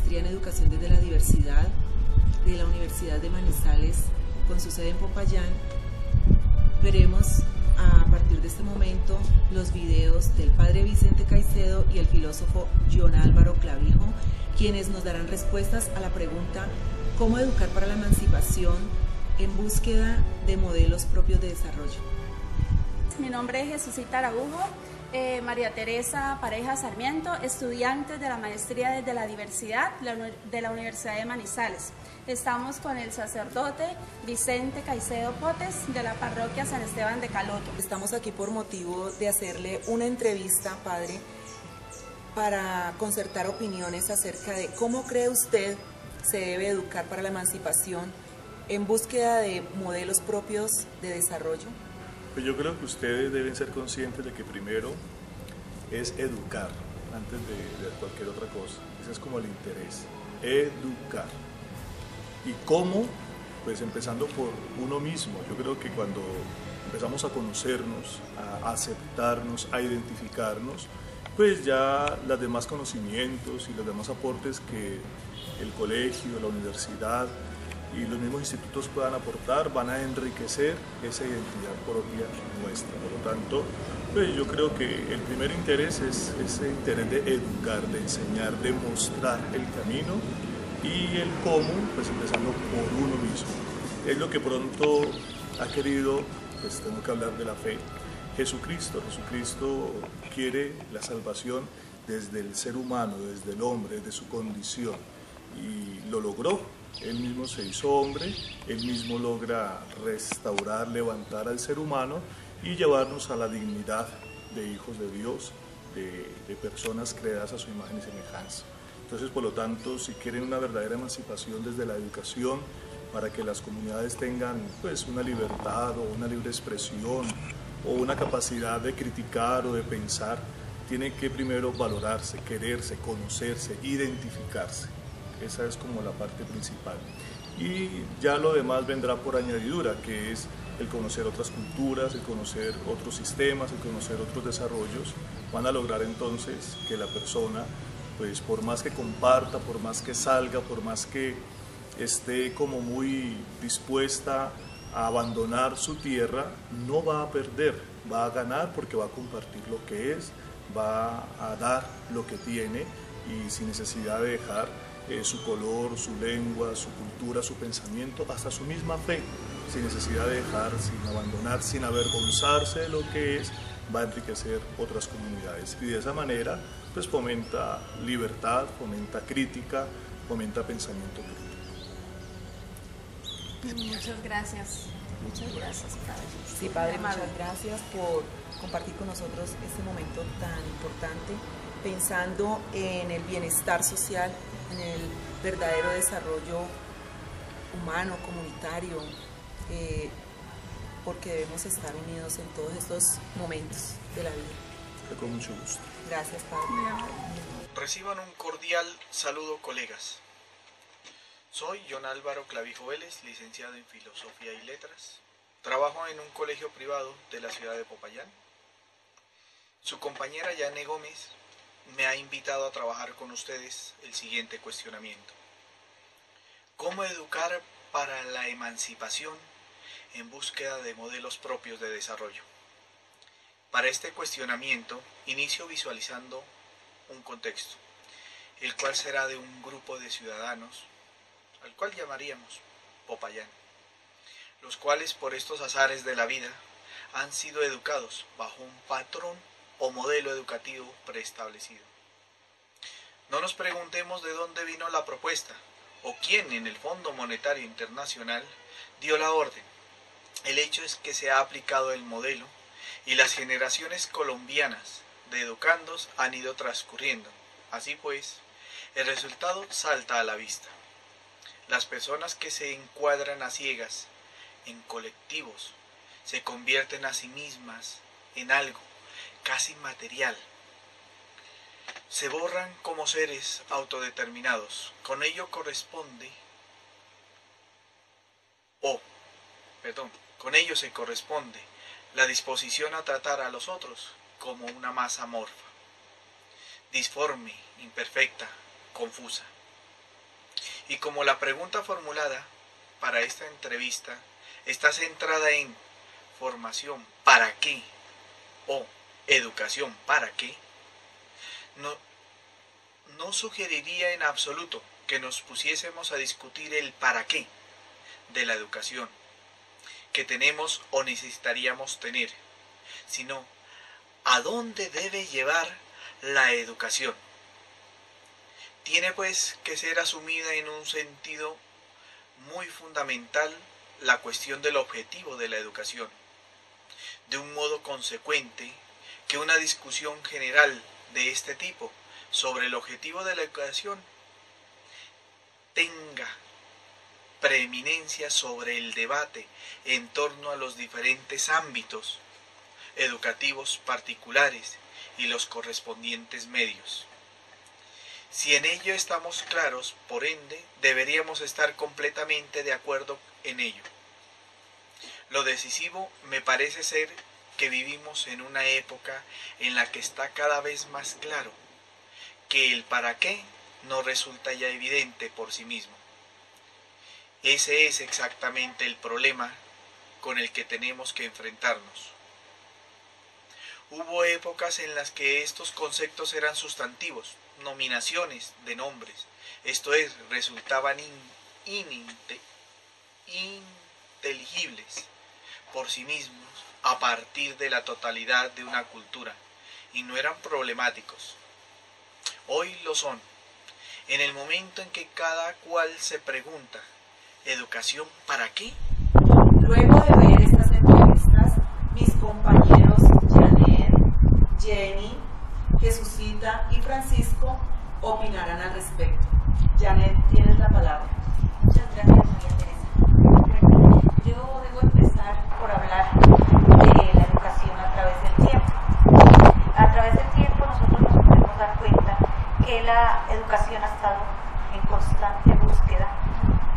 Maestría en Educación desde la Diversidad de la Universidad de Manizales, con su sede en Popayán. Veremos a partir de este momento los videos del padre Vicente Caicedo y el filósofo John Álvaro Clavijo, quienes nos darán respuestas a la pregunta ¿cómo educar para la emancipación en búsqueda de modelos propios de desarrollo? Mi nombre es Jesucita Araujo, María Teresa Pareja Sarmiento, estudiante de la Maestría desde la Diversidad de la Universidad de Manizales. Estamos con el sacerdote Vicente Caicedo Potes de la parroquia San Esteban de Caloto. Estamos aquí por motivo de hacerle una entrevista, padre, para concertar opiniones acerca de cómo cree usted se debe educar para la emancipación en búsqueda de modelos propios de desarrollo. Pues yo creo que ustedes deben ser conscientes de que primero es educar antes de cualquier otra cosa. Ese es como el interés, educar. ¿Y cómo? Pues empezando por uno mismo. Yo creo que cuando empezamos a conocernos, a aceptarnos, a identificarnos, pues ya los demás conocimientos y los demás aportes que el colegio, la universidad y los mismos institutos puedan aportar van a enriquecer esa identidad propia nuestra. Por lo tanto, pues yo creo que el primer interés es ese interés de educar, de enseñar, de mostrar el camino y el cómo, pues empezando por uno mismo. Es lo que pronto ha querido, pues tengo que hablar de la fe, Jesucristo. Jesucristo quiere la salvación desde el ser humano, desde el hombre, desde su condición y lo logró. Él mismo se hizo hombre, Él mismo logra restaurar, levantar al ser humano y llevarnos a la dignidad de hijos de Dios, de personas creadas a su imagen y semejanza. Entonces, por lo tanto, si quieren una verdadera emancipación desde la educación, para que las comunidades tengan pues, una libertad o una libre expresión o una capacidad de criticar o de pensar, tienen que primero valorarse, quererse, conocerse, identificarse. Esa es como la parte principal. Y ya lo demás vendrá por añadidura, que es el conocer otras culturas, el conocer otros sistemas, el conocer otros desarrollos. Van a lograr entonces que la persona, pues por más que comparta, por más que salga, por más que esté como muy dispuesta a abandonar su tierra, no va a perder, va a ganar porque va a compartir lo que es, va a dar lo que tiene y sin necesidad de dejar su color, su lengua, su cultura, su pensamiento, hasta su misma fe, sin necesidad de dejar, sin abandonar, sin avergonzarse de lo que es, va a enriquecer otras comunidades. Y de esa manera, pues fomenta libertad, fomenta crítica, fomenta pensamiento crítico. Muchas gracias. Muchas gracias, padre. Sí, padre, muchas gracias por compartir con nosotros este momento tan importante, pensando en el bienestar social, en el verdadero desarrollo humano, comunitario, porque debemos estar unidos en todos estos momentos de la vida. Con mucho gusto. Gracias, padre. Reciban un cordial saludo, colegas. Soy John Álvaro Clavijo Vélez, licenciado en Filosofía y Letras. Trabajo en un colegio privado de la ciudad de Popayán. Su compañera Yane Gómez me ha invitado a trabajar con ustedes el siguiente cuestionamiento. ¿Cómo educar para la emancipación en búsqueda de modelos propios de desarrollo? Para este cuestionamiento, inicio visualizando un contexto, el cual será de un grupo de ciudadanos, al cual llamaríamos Popayán, los cuales por estos azares de la vida han sido educados bajo un patrón o modelo educativo preestablecido. No nos preguntemos de dónde vino la propuesta o quién en el Fondo Monetario Internacional dio la orden. El hecho es que se ha aplicado el modelo y las generaciones colombianas de educandos han ido transcurriendo. Así pues, el resultado salta a la vista. Las personas que se encuadran a ciegas en colectivos se convierten a sí mismas en algo casi material. Se borran como seres autodeterminados. Con ello se corresponde la disposición a tratar a los otros como una masa amorfa, disforme, imperfecta, confusa. Y como la pregunta formulada para esta entrevista está centrada en formación para qué o educación para qué, no sugeriría en absoluto que nos pusiésemos a discutir el para qué de la educación que tenemos o necesitaríamos tener, sino a dónde debe llevar la educación. Tiene pues que ser asumida en un sentido muy fundamental la cuestión del objetivo de la educación, de un modo consecuente que una discusión general de este tipo sobre el objetivo de la educación tenga preeminencia sobre el debate en torno a los diferentes ámbitos educativos particulares y los correspondientes medios. Si en ello estamos claros, por ende, deberíamos estar completamente de acuerdo en ello. Lo decisivo me parece ser que vivimos en una época en la que está cada vez más claro que el para qué no resulta ya evidente por sí mismo. Ese es exactamente el problema con el que tenemos que enfrentarnos. Hubo épocas en las que estos conceptos eran sustantivos, nominaciones de nombres, esto es, resultaban inteligibles por sí mismos a partir de la totalidad de una cultura y no eran problemáticos. Hoy lo son, en el momento en que cada cual se pregunta, ¿educación para qué? Luego de ver estas entrevistas, mis compañeros Janet, Jenny, Jesucita y Francisco opinarán al respecto. Janet, tienes la palabra. Muchas gracias, María Teresa. Yo debo empezar por hablar de la educación a través del tiempo. A través del tiempo nosotros nos podemos dar cuenta que la educación ha estado en constante búsqueda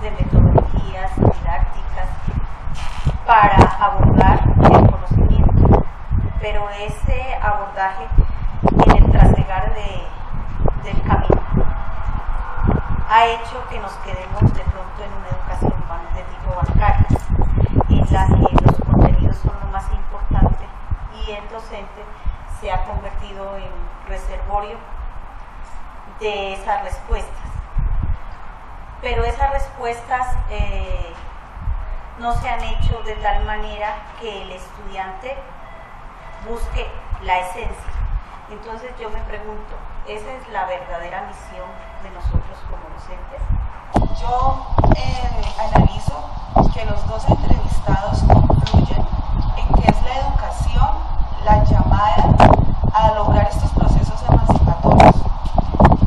de metodologías didácticas para abordar el conocimiento, pero ese abordaje en el trasegar del camino ha hecho que nos quedemos de pronto en una educación de tipo bancaria, en la que los contenidos son lo más importante y el docente se ha convertido en reservorio de esas respuestas. Pero esas respuestas no se han hecho de tal manera que el estudiante busque la esencia. Entonces yo me pregunto, ¿esa es la verdadera misión de nosotros como docentes? Yo analizo que los dos entrevistados concluyen en que es la educación la llamada a lograr estos procesos emancipatorios.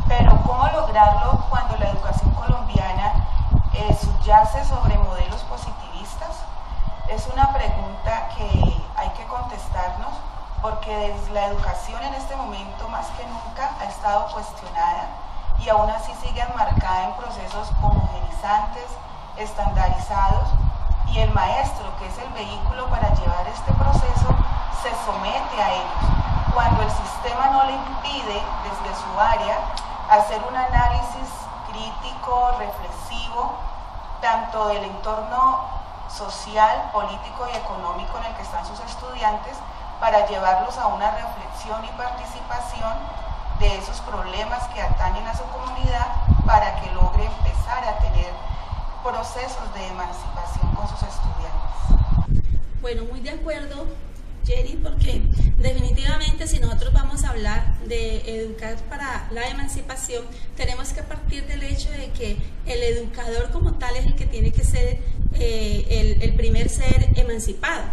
Pero ¿cómo lograrlo cuando la educación colombiana subyace sobre modelos positivistas? Es una pregunta que hay que contestarnos, porque la educación en este momento más que nunca ha estado cuestionada y aún así sigue enmarcada en procesos homogenizantes, estandarizados, y el maestro, que es el vehículo para llevar este proceso, se somete a ellos, cuando el sistema no le impide desde su área hacer un análisis crítico, reflexivo, tanto del entorno social, político y económico en el que están sus estudiantes, para llevarlos a una reflexión y participación de esos problemas que atañen a su comunidad, para que logre empezar a tener procesos de emancipación con sus estudiantes. Bueno, muy de acuerdo, Jenny, porque definitivamente si nosotros vamos a hablar de educar para la emancipación, tenemos que partir del hecho de que el educador como tal es el que tiene que ser el primer ser emancipado,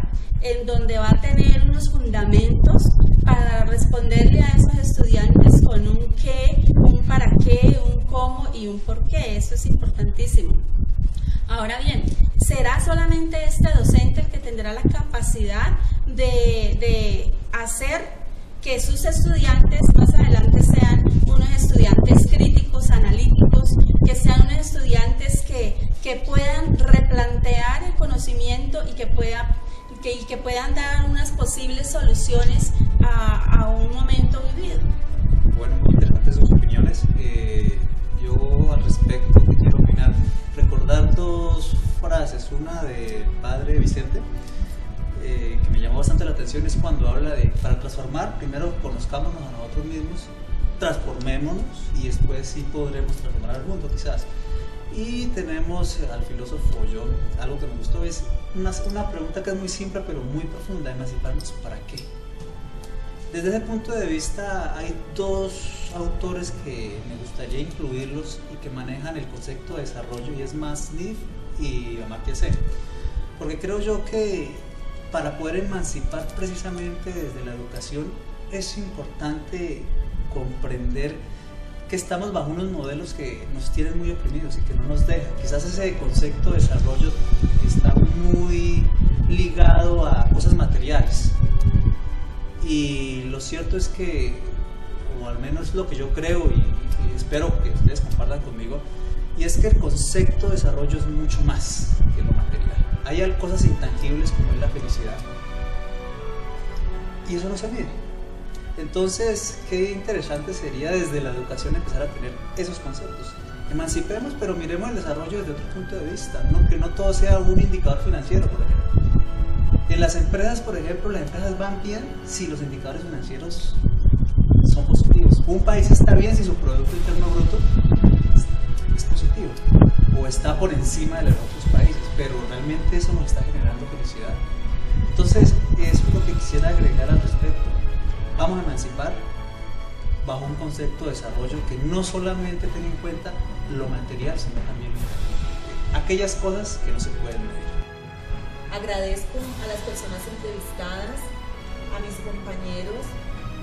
en donde va a tener unos fundamentos para responderle a esos estudiantes con un qué, un para qué, un cómo y un por qué. Eso es importantísimo. Ahora bien, ¿será solamente este docente el que tendrá la capacidad de hacer que sus estudiantes más adelante sean unos estudiantes críticos, analíticos, que sean unos estudiantes que puedan replantear el conocimiento y que puedan dar unas posibles soluciones a un momento vivido? Bueno, muy interesantes sus opiniones. Yo al respecto quiero opinar citadas es una del padre Vicente, que me llamó bastante la atención, es cuando habla de, para transformar, primero conozcámonos a nosotros mismos, transformémonos y después sí podremos transformar al mundo quizás. Y tenemos al filósofo John, algo que me gustó, es una pregunta que es muy simple pero muy profunda: emanciparnos ¿para qué? Desde ese punto de vista hay dos autores que me gustaría incluirlos y que manejan el concepto de desarrollo, y es Max Neff y Amartya Sen, porque creo yo que para poder emancipar precisamente desde la educación es importante comprender que estamos bajo unos modelos que nos tienen muy oprimidos y que no nos dejan. Quizás ese concepto de desarrollo está muy ligado a cosas materiales, y lo cierto es que, o al menos lo que yo creo y espero que ustedes compartan conmigo, y es que el concepto de desarrollo es mucho más que lo material. Hay cosas intangibles como es la felicidad, y eso no se mide. Entonces, qué interesante sería desde la educación empezar a tener esos conceptos. Emancipemos, pero miremos el desarrollo desde otro punto de vista, ¿no? Que no todo sea un indicador financiero, por ejemplo. En las empresas, por ejemplo, las empresas van bien si los indicadores financieros son positivos. Un país está bien si su Producto Interno Bruto es positivo o está por encima de los otros países, pero realmente eso nos está generando felicidad. Entonces, eso es lo que quisiera agregar al respecto. Vamos a emancipar bajo un concepto de desarrollo que no solamente tenga en cuenta lo material, sino también aquellas cosas que no se pueden medir. Agradezco a las personas entrevistadas, a mis compañeros,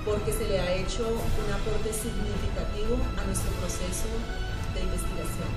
porque se le ha hecho un aporte significativo a nuestro proceso de investigación.